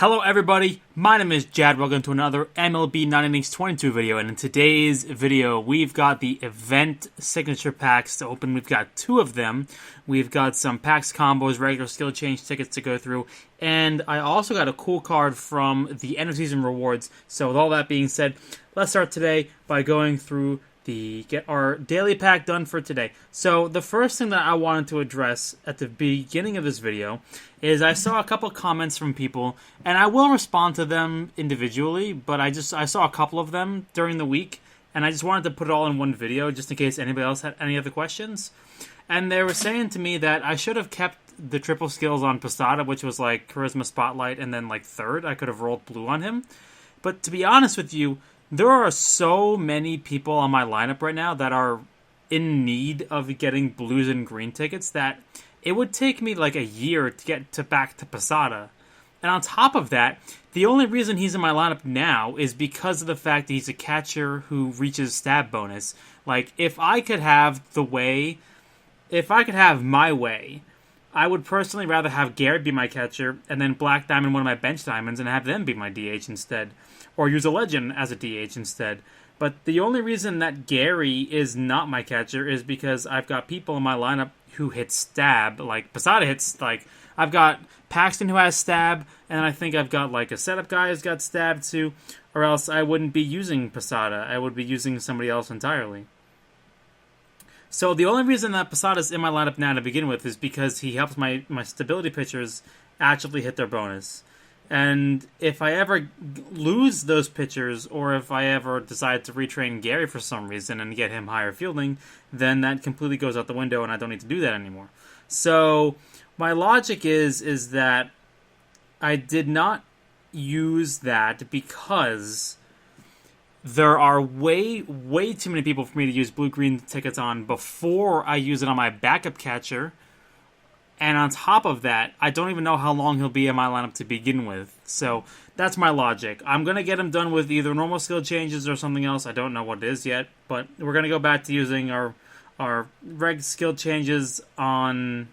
Hello everybody, my name is Jad. Welcome to another MLB 9 Innings 22 video, and in today's video we've got the event signature packs to open. We've got two of them. We've got some packs combos, regular skill change tickets to go through, and I also got a cool card from the end of season rewards. So with all that being said, let's start today by going through get our daily pack done for today. So the first thing that I wanted to address at the beginning of this video is I saw a couple comments from people, and I will respond to them individually, but I saw a couple of them during the week, and I just wanted to put it all in one video just in case anybody else had any other questions. And they were saying to me that I should have kept the triple skills on Posada, which was like Charisma Spotlight and then like third. I could have rolled blue on him. But to be honest with you, there are so many people on my lineup right now that are in need of getting blues and green tickets that it would take me like a year to get back to Posada. And on top of that, the only reason he's in my lineup now is because of the fact that he's a catcher who reaches stab bonus. Like, if I could have my way, I would personally rather have Garrett be my catcher and then Black Diamond one of my bench diamonds and have them be my DH instead. Or use a legend as a DH instead. But the only reason that Gary is not my catcher is because I've got people in my lineup who hit stab. Like, Posada hits, like, I've got Paxton who has stab, and I think I've got, like, a setup guy who's got stab too, or else I wouldn't be using Posada. I would be using somebody else entirely. So the only reason that Posada's in my lineup now to begin with is because he helps my stability pitchers actually hit their bonus. And if I ever lose those pitchers, or if I ever decide to retrain Gary for some reason and get him higher fielding, then that completely goes out the window and I don't need to do that anymore. So my logic is that I did not use that because there are way too many people for me to use blue-green tickets on before I use it on my backup catcher. And on top of that, I don't even know how long he'll be in my lineup to begin with. So that's my logic. I'm going to get him done with either normal skill changes or something else. I don't know what it is yet. But we're going to go back to using our reg skill changes on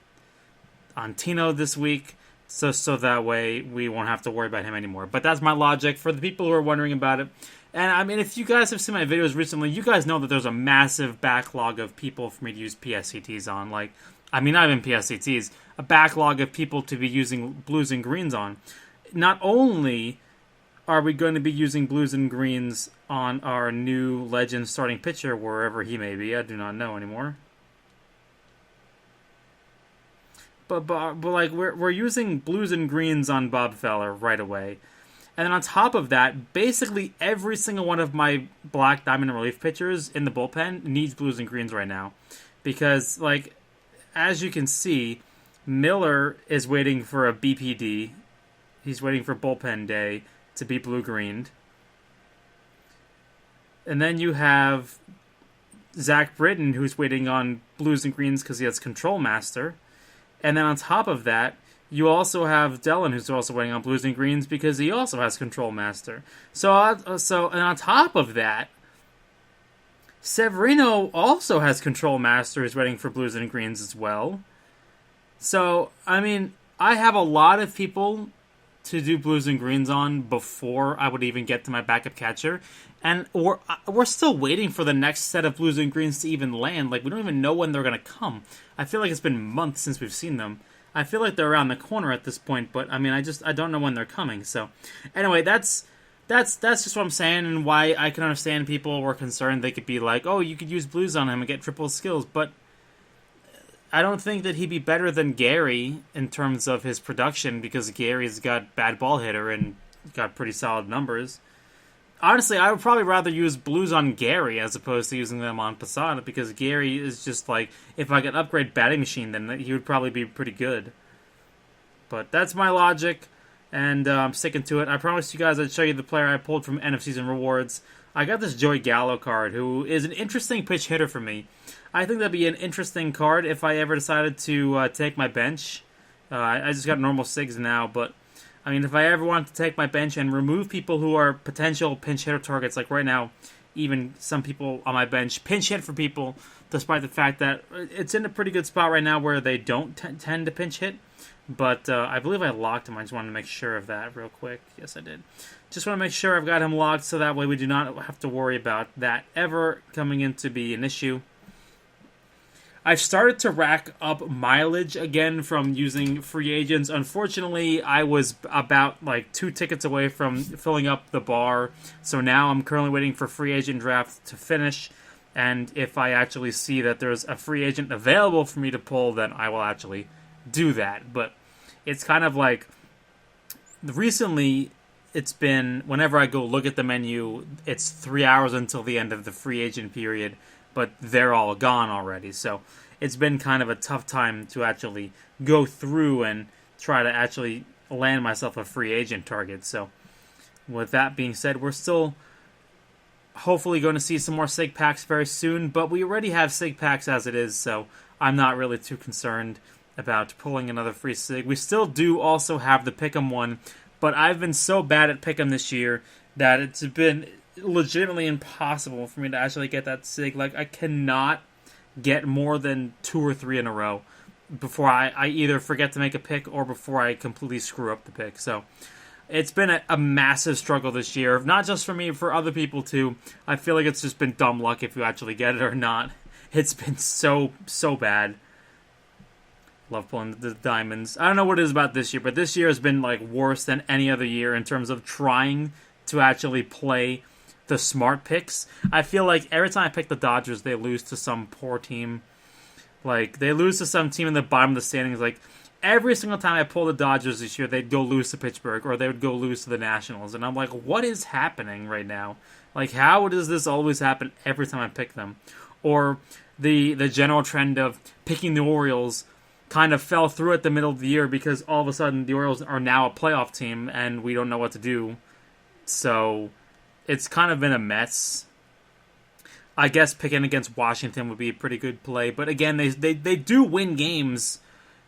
Tino this week. So that way we won't have to worry about him anymore. But that's my logic for the people who are wondering about it. And I mean, if you guys have seen my videos recently, you guys know that there's a massive backlog of people for me to use PSCTs on. Like, I mean, not even PSCTs, a backlog of people to be using blues and greens on. Not only are we going to be using blues and greens on our new legend starting pitcher, wherever he may be, I do not know anymore. But like, we're using blues and greens on Bob Feller right away. And then on top of that, basically every single one of my Black Diamond relief pitchers in the bullpen needs blues and greens right now. Because, like, as you can see, Miller is waiting for a BPD. He's waiting for bullpen day to be blue-greened. And then you have Zach Britton, who's waiting on blues and greens because he has Control Master. And then on top of that, you also have Dellin, who's also waiting on blues and greens because he also has Control Master. So and on top of that, Severino also has Control Master, who's waiting for blues and greens as well. So, I mean, I have a lot of people to do blues and greens on before I would even get to my backup catcher. And we're still waiting for the next set of blues and greens to even land. Like, we don't even know when they're going to come. I feel like it's been months since we've seen them. I feel like they're around the corner at this point, but I mean, I don't know when they're coming. So, anyway, that's just what I'm saying, and why I can understand people were concerned. They could be like, oh, you could use blues on him and get triple skills, but I don't think that he'd be better than Gary in terms of his production, because Gary's got bad ball hitter and got pretty solid numbers. Honestly, I would probably rather use blues on Gary as opposed to using them on Posada, because Gary is just like, if I could upgrade batting machine, then he would probably be pretty good. But that's my logic, and I'm sticking to it. I promised you guys I'd show you the player I pulled from end of season rewards. I got this Joey Gallo card, who is an interesting pitch hitter for me. I think that'd be an interesting card if I ever decided to take my bench. I just got normal SIGs now, but I mean, if I ever wanted to take my bench and remove people who are potential pinch hitter targets, like right now, even some people on my bench pinch hit for people, despite the fact that it's in a pretty good spot right now where they don't tend to pinch hit. But I believe I locked him. I just wanted to make sure of that real quick. Yes, I did. Just want to make sure I've got him locked so that way we do not have to worry about that ever coming in to be an issue. I've started to rack up mileage again from using free agents. Unfortunately, I was about like 2 tickets away from filling up the bar. So now I'm currently waiting for free agent draft to finish. And if I actually see that there's a free agent available for me to pull, then I will actually do that. But it's kind of like recently it's been whenever I go look at the menu, it's 3 hours until the end of the free agent period, but they're all gone already. So it's been kind of a tough time to actually go through and try to actually land myself a free agent target. So with that being said, we're still hopefully going to see some more SIG packs very soon, but we already have SIG packs as it is, so I'm not really too concerned about pulling another free SIG. We still do also have the Pick'em one, but I've been so bad at Pick'em this year that it's been legitimately impossible for me to actually get that SIG. Like, I cannot get more than 2 or 3 in a row before I either forget to make a pick or before I completely screw up the pick. So it's been a massive struggle this year, not just for me, for other people too. I feel like it's just been dumb luck if you actually get it or not. It's been so bad. Love pulling the diamonds. I don't know what it is about this year, but this year has been like worse than any other year in terms of trying to actually play the smart picks. I feel like every time I pick the Dodgers, they lose to some poor team. Like, they lose to some team in the bottom of the standings. Like, every single time I pull the Dodgers this year, they'd go lose to Pittsburgh, or they would go lose to the Nationals. And I'm like, what is happening right now? Like, how does this always happen every time I pick them? Or the general trend of picking the Orioles kind of fell through at the middle of the year because all of a sudden the Orioles are now a playoff team and we don't know what to do. So it's kind of been a mess. I guess picking against Washington would be a pretty good play. But again, they do win games.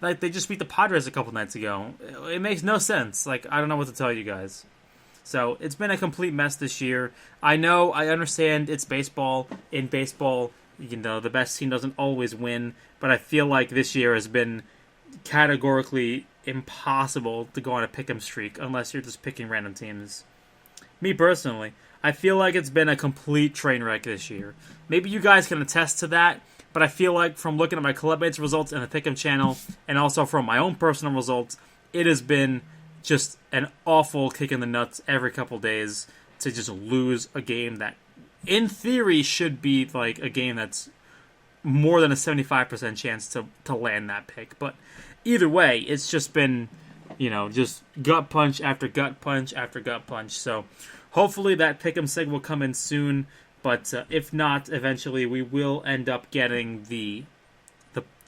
Like, they just beat the Padres a couple nights ago. It makes no sense. Like, I don't know what to tell you guys. So it's been a complete mess this year. I understand it's baseball. In baseball, you know, the best team doesn't always win. But I feel like this year has been categorically impossible to go on a pick'em streak unless you're just picking random teams. Me personally, I feel like it's been a complete train wreck this year. Maybe you guys can attest to that, but I feel like from looking at my clubmates' results in the pick'em channel and also from my own personal results, it has been just an awful kick in the nuts every couple days to just lose a game that, in theory, should be like a game that's more than a 75% chance to land that pick. But either way, it's just been, you know, just gut punch after gut punch after gut punch. So hopefully that pick'em sig will come in soon. But if not, eventually we will end up getting the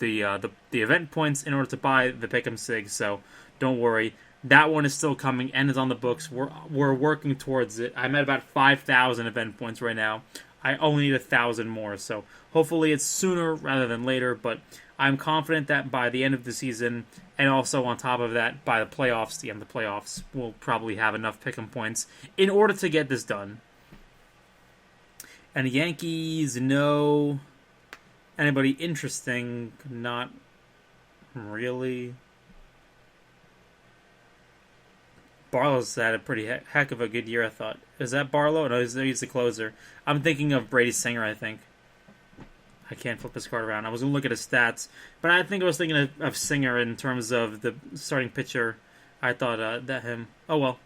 event points in order to buy the pick'em sig. So don't worry, that one is still coming and is on the books. We're working towards it. I'm at about 5,000 event points right now. I only need 1,000 more, so hopefully it's sooner rather than later, but I'm confident that by the end of the season, and also on top of that, by the playoffs, the end of the playoffs, we'll probably have enough pick'em points in order to get this done. And the Yankees, no. Anybody interesting? Not really. Barlow's had a pretty heck of a good year, I thought. Is that Barlow? No, he's the closer. I'm thinking of Brady Singer, I think. I can't flip this card around. I was going to look at his stats, but I think I was thinking of Singer in terms of the starting pitcher. I thought that him. Oh, well.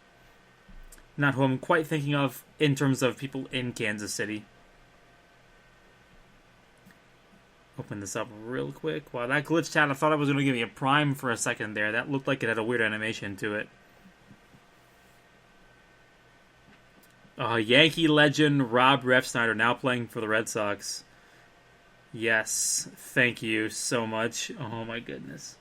Not who I'm quite thinking of in terms of people in Kansas City. Open this up real quick. Wow, that glitched out. I thought I was going to give me a prime for a second there. That looked like it had a weird animation to it. Yankee legend Rob Refsnyder now playing for the Red Sox. Yes, thank you so much. Oh my goodness.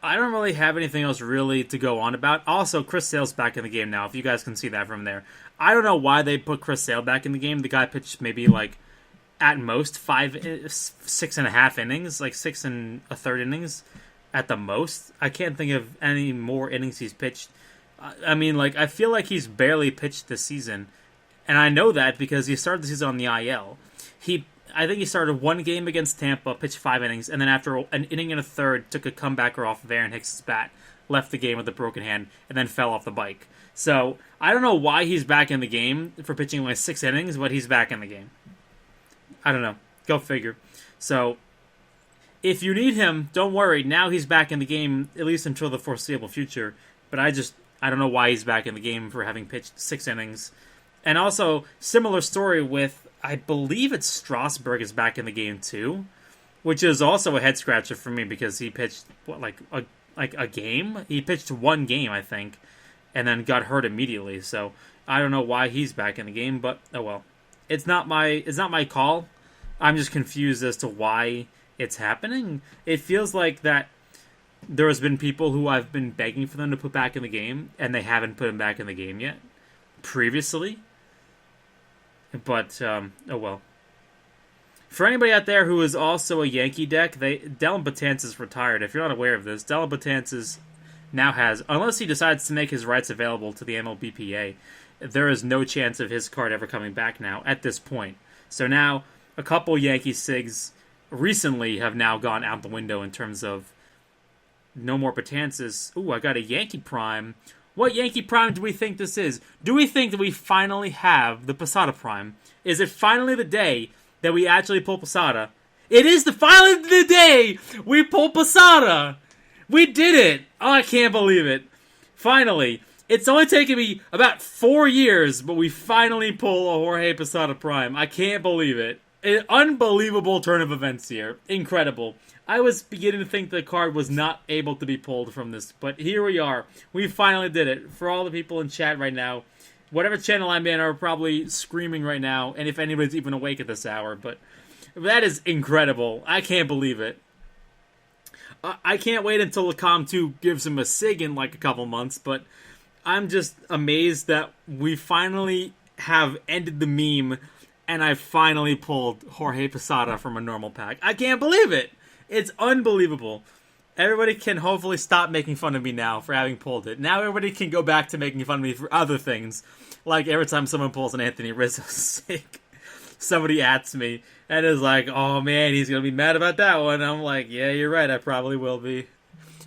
I don't really have anything else really to go on about. Also, Chris Sale's back in the game now, if you guys can see that from there. I don't know why they put Chris Sale back in the game. The guy pitched maybe like at most 6.5 innings, like 6 1/3 innings at the most. I can't think of any more innings he's pitched. I mean, like, I feel like he's barely pitched this season. And I know that because he started the season on the IL. I think he started one game against Tampa, pitched 5 innings, and then after an inning and a third, took a comebacker off of Aaron Hicks' bat, left the game with a broken hand, and then fell off the bike. So I don't know why he's back in the game for pitching like 6 innings, but he's back in the game. I don't know. Go figure. So if you need him, don't worry. Now he's back in the game, at least until the foreseeable future. But I don't know why he's back in the game for having pitched 6 innings. And also, similar story with, I believe it's Strasburg is back in the game too, which is also a head scratcher for me because he pitched a game. He pitched one game, I think, and then got hurt immediately. So I don't know why he's back in the game, but oh well. It's not my call. I'm just confused as to why it's happening. It feels like that there has been people who I've been begging for them to put back in the game, and they haven't put him back in the game yet previously. But oh well. For anybody out there who is also a Yankee deck, Dellin Betances retired. If you're not aware of this, Dellin Betances now has, unless he decides to make his rights available to the MLBPA, there is no chance of his card ever coming back now at this point. So now a couple Yankee SIGs recently have now gone out the window in terms of no more Betances. Ooh, I got a Yankee Prime. What Yankee Prime do we think this is? Do we think that we finally have the Posada Prime? Is it finally the day that we actually pull Posada? It is finally the day we pull Posada! We did it! Oh, I can't believe it. Finally. It's only taken me about 4 years, but we finally pull a Jorge Posada Prime. I can't believe it. An unbelievable turn of events here. Incredible. I was beginning to think the card was not able to be pulled from this, but here we are. We finally did it. For all the people in chat right now, whatever channel I'm in are probably screaming right now, and if anybody's even awake at this hour, but that is incredible. I can't believe it. I can't wait until Lacombe 2 gives him a SIG in like a couple months, but I'm just amazed that we finally have ended the meme, and I finally pulled Jorge Posada from a normal pack. I can't believe it! It's unbelievable. Everybody can hopefully stop making fun of me now for having pulled it. Now everybody can go back to making fun of me for other things. Like every time someone pulls an Anthony Rizzo SIG, somebody asks me and is like, oh man, he's going to be mad about that one. I'm like, yeah, you're right, I probably will be.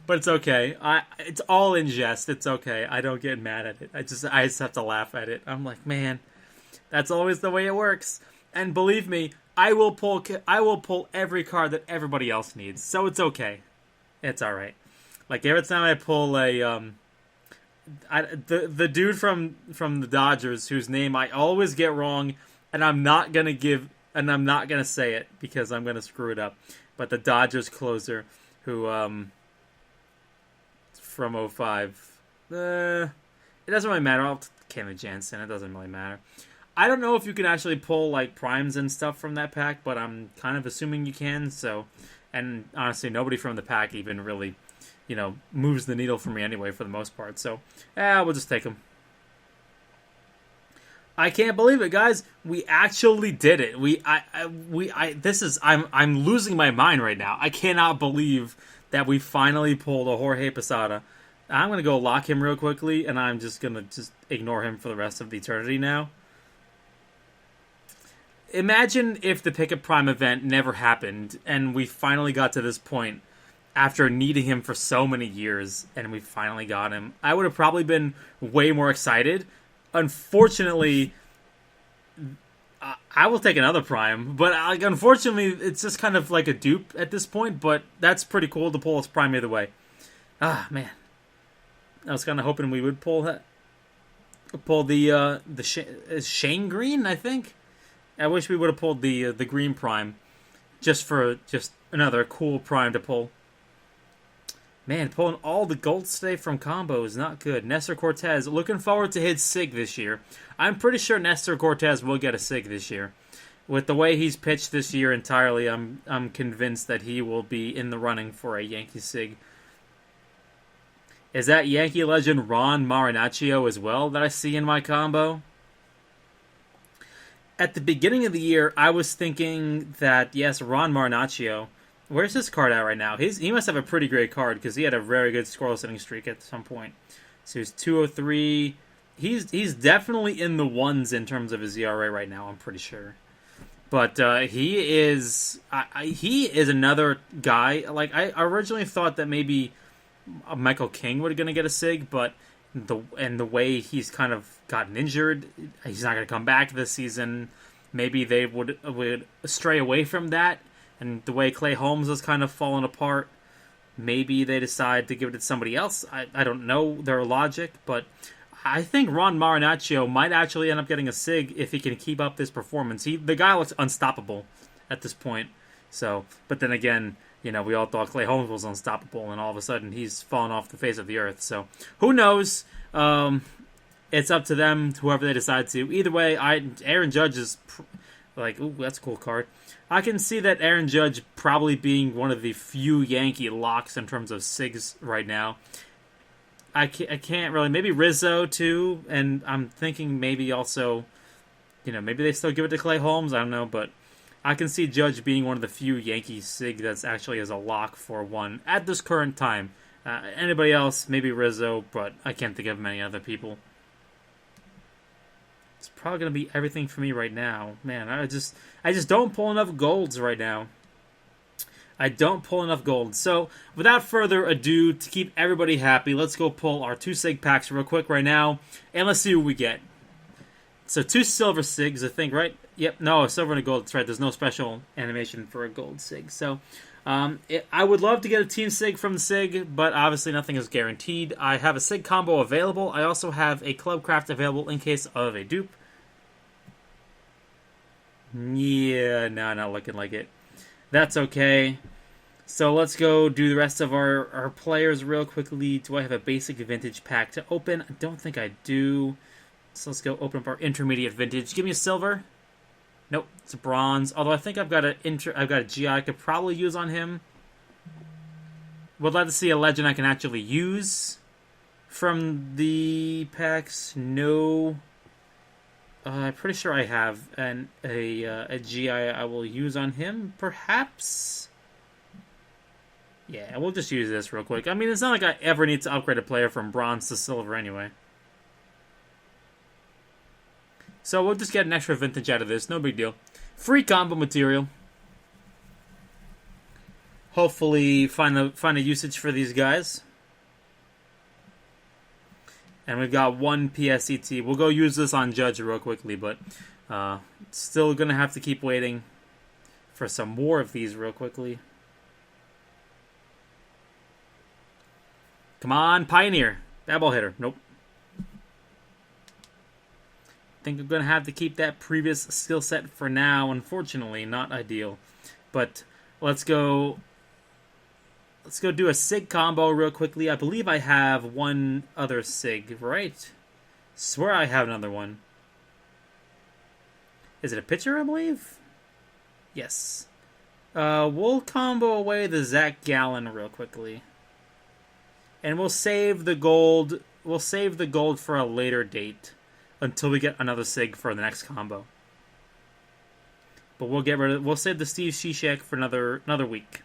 But it's okay. It's all in jest. It's okay. I don't get mad at it. I just have to laugh at it. I'm like, man, that's always the way it works. And believe me, I will pull every card that everybody else needs. So it's okay. It's all right. Like every time I pull the dude from the Dodgers whose name I always get wrong, and I'm not gonna say it because I'm gonna screw it up. But the Dodgers closer who from '05. It doesn't really matter. I'll Kenley Jansen. It doesn't really matter. I don't know if you can actually pull like primes and stuff from that pack, but I'm kind of assuming you can. So, and honestly, nobody from the pack even really, moves the needle for me anyway, for the most part. So, we'll just take them. I can't believe it, guys. We actually did it. I'm losing my mind right now. I cannot believe that we finally pulled a Jorge Posada. I'm gonna go lock him real quickly, and I'm just gonna ignore him for the rest of the eternity now. Imagine if the Pick-Up Prime event never happened, and we finally got to this point after needing him for so many years, and we finally got him. I would have probably been way more excited. Unfortunately, I will take another Prime, but unfortunately, it's just kind of like a dupe at this point, but that's pretty cool to pull his Prime either way. Ah, man. I was kind of hoping we would pull the Shane Green, I think? I wish we would have pulled the Green Prime, just another cool Prime to pull. Man, pulling all the golds today from combo is not good. Nestor Cortez, looking forward to his SIG this year. I'm pretty sure Nestor Cortez will get a SIG this year. With the way he's pitched this year entirely, I'm convinced that he will be in the running for a Yankee SIG. Is that Yankee legend Ron Marinaccio as well that I see in my combo? At the beginning of the year, I was thinking that, yes, Ron Marinaccio. Where's his card at right now? He must have a pretty great card because he had a very good scoreless inning streak at some point. So he's 203. He's definitely in the ones in terms of his ERA right now, I'm pretty sure. But he is another guy. Like I originally thought that maybe Michael King was going to get a SIG, but the way he's kind of gotten injured, he's not going to come back this season. Maybe they would stray away from that, and the way Clay Holmes has kind of fallen apart, maybe they decide to give it to somebody else. I don't know their logic, but I think Ron Marinaccio might actually end up getting a SIG if he can keep up this performance. The guy looks unstoppable at this point. So, but then again, we all thought Clay Holmes was unstoppable, and all of a sudden he's fallen off the face of the earth. So, who knows? It's up to them, whoever they decide to. Either way, Aaron Judge is ooh, that's a cool card. I can see that Aaron Judge probably being one of the few Yankee locks in terms of SIGs right now. I can't really. Maybe Rizzo too, and I'm thinking maybe also, maybe they still give it to Clay Holmes. I don't know, but I can see Judge being one of the few Yankee SIG that's actually as a lock for one at this current time. Anybody else, maybe Rizzo, but I can't think of many other people. It's probably gonna be everything for me right now, man. I just don't pull enough golds right now. I don't pull enough gold. So, without further ado, to keep everybody happy, let's go pull our 2 SIG packs real quick right now, and let's see what we get. So, 2 silver SIGs, I think, right? Yep, no, silver and a gold, that's right. There's no special animation for a gold SIG. So, I would love to get a team SIG from the SIG, but obviously nothing is guaranteed. I have a SIG combo available. I also have a Clubcraft available in case of a dupe. Yeah, no, not looking like it. That's okay. So let's go do the rest of our players real quickly. Do I have a basic vintage pack to open? I don't think I do. So let's go open up our intermediate vintage. Give me a silver. Nope, it's a bronze. Although I think I've got a GI I could probably use on him. Would like to see a legend I can actually use from the packs. No. I'm pretty sure I have a GI I will use on him, perhaps? Yeah, we'll just use this real quick. I mean, it's not like I ever need to upgrade a player from bronze to silver anyway. So we'll just get an extra vintage out of this, no big deal. Free combo material. Hopefully find a usage for these guys. And we've got 1 PSET. We'll go use this on Judge real quickly, but still going to have to keep waiting for some more of these real quickly. Come on, Pioneer. Bad ball hitter. Nope. I think I'm going to have to keep that previous skill set for now. Unfortunately, not ideal. But let's go do a SIG combo real quickly. I believe I have one other SIG, right? Swear I have another one. Is it a pitcher, I believe? Yes. We'll combo away the Zach Gallen real quickly. And we'll save the gold. We'll save the gold for a later date until we get another SIG for the next combo. But we'll save the Steve Cishek for another week.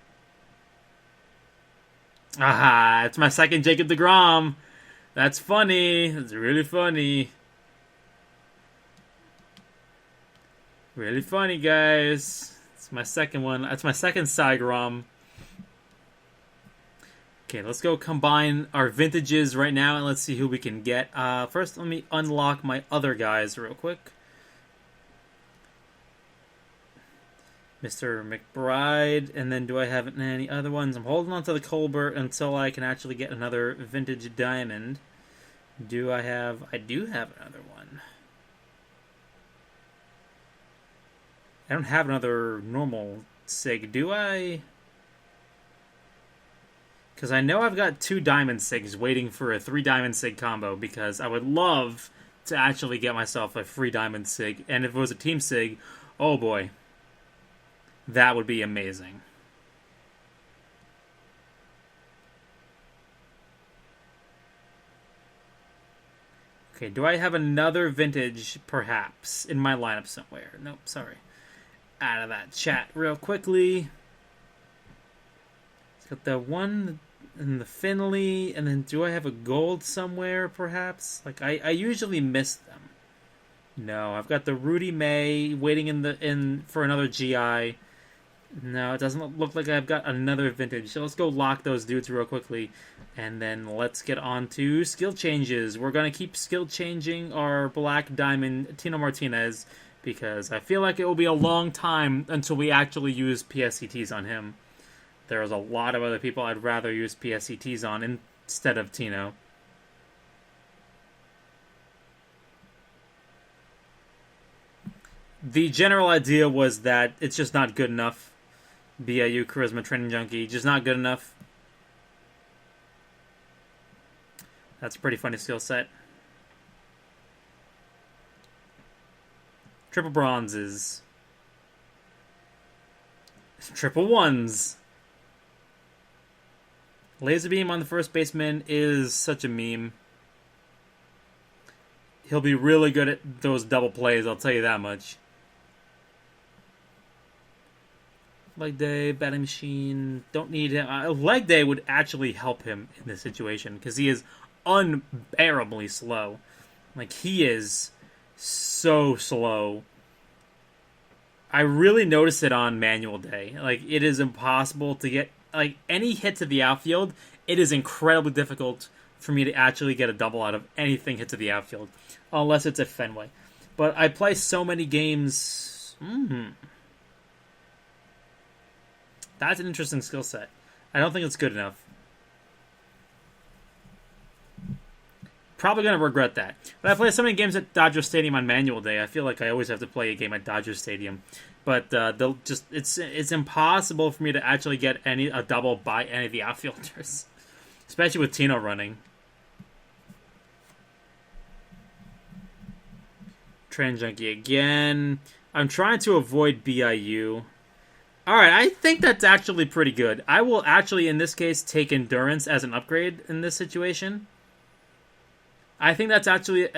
Ah, it's my second Jacob deGrom. That's funny. That's really funny. Really funny, guys. It's my second one. That's my second Saigram. Okay, let's go combine our vintages right now, and let's see who we can get. First, let me unlock my other guys real quick. Mr. McBride, and then do I have any other ones? I'm holding on to the Colbert until I can actually get another vintage diamond. I do have another one. I don't have another normal SIG, do I? Because I know I've got 2 diamond SIGs waiting for a 3 diamond SIG combo, because I would love to actually get myself a free diamond SIG. And if it was a team SIG, oh boy. That would be amazing. Okay, do I have another vintage, perhaps, in my lineup somewhere? Nope, sorry. Out of that chat real quickly. It's got the one in the Finley, and then do I have a gold somewhere, perhaps? Like, I usually miss them. No, I've got the Rudy May waiting in for another GI. No, it doesn't look like I've got another vintage. So let's go lock those dudes real quickly. And then let's get on to skill changes. We're going to keep skill changing our Black Diamond Tino Martinez because I feel like it will be a long time until we actually use PSCTs on him. There's a lot of other people I'd rather use PSCTs on instead of Tino. The general idea was that it's just not good enough. BIU Charisma Training Junkie, just not good enough. That's a pretty funny skill set. Triple bronzes. Triple ones. Laser beam on the first baseman is such a meme. He'll be really good at those double plays, I'll tell you that much. Leg day, batting machine, don't need him. Leg day would actually help him in this situation because he is unbearably slow. Like, he is so slow. I really notice it on manual day. Like, it is impossible to get, like, any hit to the outfield. It is incredibly difficult for me to actually get a double out of anything hit to the outfield. Unless it's at Fenway. But I play so many games. That's an interesting skill set. I don't think it's good enough. Probably going to regret that. But I play so many games at Dodger Stadium on manual day. I feel like I always have to play a game at Dodger Stadium. But it's impossible for me to actually get a double by any of the outfielders. Especially with Tino running. Trend Junkie again. I'm trying to avoid BIU. Alright, I think that's actually pretty good. I will actually, in this case, take Endurance as an upgrade in this situation. I think that's actually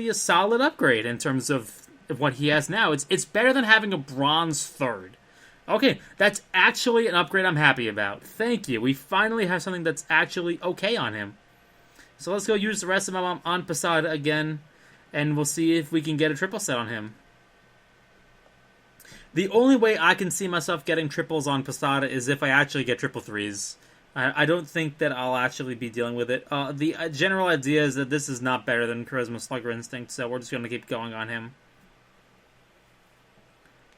a solid upgrade in terms of what he has now. It's better than having a bronze third. Okay, that's actually an upgrade I'm happy about. Thank you. We finally have something that's actually okay on him. So let's go use the rest of them on Posada again, and we'll see if we can get a triple set on him. The only way I can see myself getting triples on Posada is if I actually get triple threes. I don't think that I'll actually be dealing with it. The general idea is that this is not better than Charisma Slugger Instinct, so we're just going to keep going on him.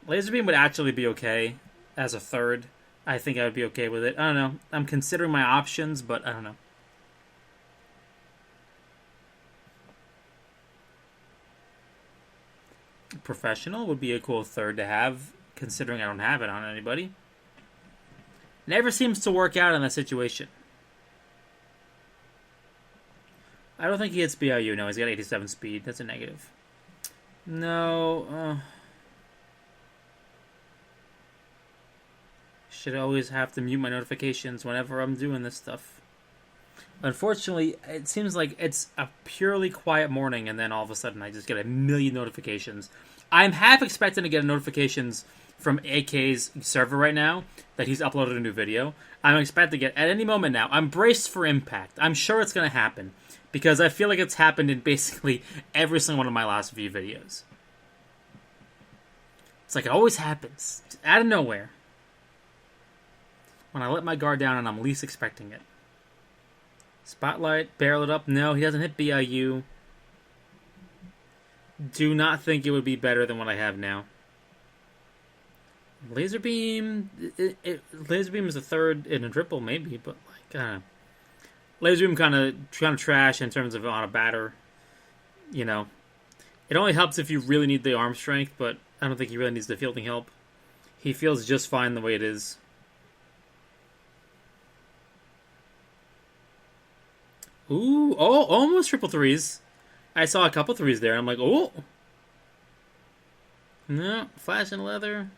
Laser Beam would actually be okay as a third. I think I would be okay with it. I don't know. I'm considering my options, but I don't know. Professional would be a cool third to have, considering I don't have it on anybody. Never seems to work out in that situation. I don't think he hits BIU. No, he's got 87 speed. That's a negative. No. Should always have to mute my notifications whenever I'm doing this stuff. Unfortunately, it seems like it's a purely quiet morning, and then all of a sudden I just get a million notifications. I'm half expecting to get notifications from AK's server right now that he's uploaded a new video. I'm expecting to get at any moment now. I'm braced for impact. I'm sure it's going to happen because I feel like it's happened in basically every single one of my last few videos. It's like it always happens, just out of nowhere, when I let my guard down and I'm least expecting it. Spotlight, barrel it up. No, he doesn't hit BIU. Do not think it would be better than what I have now. Laser Beam. Laser Beam is a third in a triple, maybe, but like, Laser Beam kind of trash in terms of on a batter. You know, it only helps if you really need the arm strength, but I don't think he really needs the fielding help. He feels just fine the way it is. Ooh, almost triple threes. I saw a couple threes there. I'm like, oh. No, flash and leather.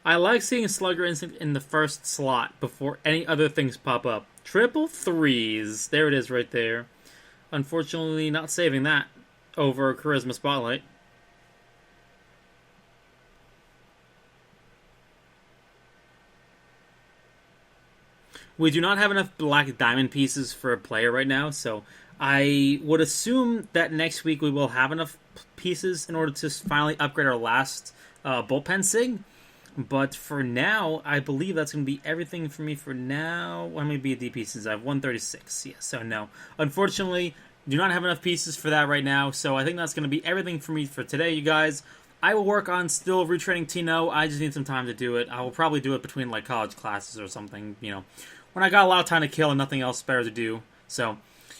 I like seeing Slugger Instinct in the first slot before any other things pop up. Triple threes. There it is right there. Unfortunately, not saving that over Charisma Spotlight. We do not have enough black diamond pieces for a player right now, so I would assume that next week we will have enough pieces in order to finally upgrade our last bullpen sig. But for now, I believe that's going to be everything for me for now. How many BD pieces? I have 136. Yeah, so no. Unfortunately, do not have enough pieces for that right now. So I think that's going to be everything for me for today, you guys. I will work on still retraining Tino. I just need some time to do it. I will probably do it between like college classes or something, when I got a lot of time to kill and nothing else better to do. So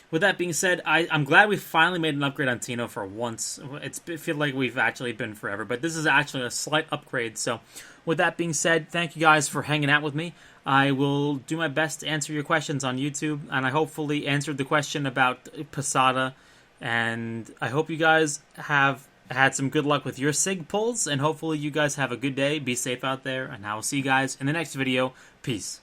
with that being said, I'm glad we finally made an upgrade on Tino for once. It feels like we've actually been forever, but this is actually a slight upgrade. So with that being said, thank you guys for hanging out with me. I will do my best to answer your questions on YouTube, and I hopefully answered the question about Posada, and I hope you guys have had some good luck with your SIG pulls, and hopefully you guys have a good day. Be safe out there, and I will see you guys in the next video. Peace.